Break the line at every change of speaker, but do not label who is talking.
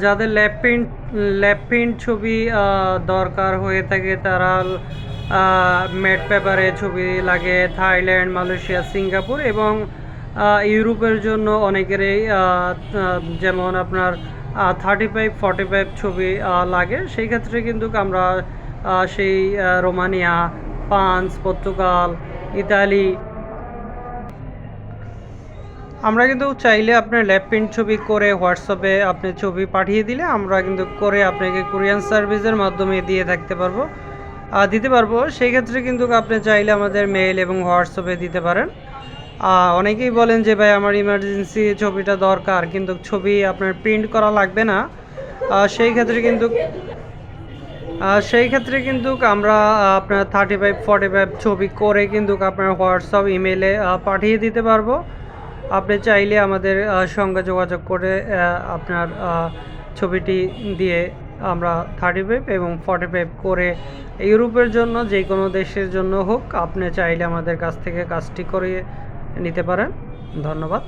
যাদের lab print ছবি দরকার হয়ে থাকে তারা ম্যাট পেপারে ছবি লাগে থাইল্যান্ড, মালয়েশিয়া, সিঙ্গাপুর এবং ইউরোপের জন্য অনেকেরই যেমন আপনার 35-45 ছবি লাগে। সেই ক্ষেত্রে কিন্তু আমরা সেই রোমানিয়া, ফ্রান্স, পর্তুগাল, ইতালি আমরা কিন্তু চাইলে আপনার ল্যাব প্রিন্ট ছবি করে হোয়াটসঅ্যাপে আপনি ছবি পাঠিয়ে দিলে আমরা কিন্তু করে আপনাকে কুরিয়ার সার্ভিসের মাধ্যমে দিতে পারবো। সেই ক্ষেত্রে কিন্তু আপনি চাইলে আমাদের মেইল এবং হোয়াটসঅ্যাপে দিতে পারেন। অনেকেই বলেন যে ভাই আমার ইমার্জেন্সি ছবিটা দরকার কিন্তু ছবি আপনার প্রিন্ট করা লাগবে না। সেই ক্ষেত্রে কিন্তু আমরা আপনার 35-45 ছবি করে কিন্তু আপনার হোয়াটসঅ্যাপ ইমেইলে পাঠিয়ে দিতে পারবো। আপনি চাইলে আমাদের সঙ্গে যোগাযোগ করে আপনার ছবিটি দিয়ে আমরা 35 এবং 45 করে ইউরোপের জন্য যে কোনো দেশের জন্য হোক আপনি চাইলে আমাদের কাছ থেকে কাজটি করিয়ে নিতে পারেন। ধন্যবাদ।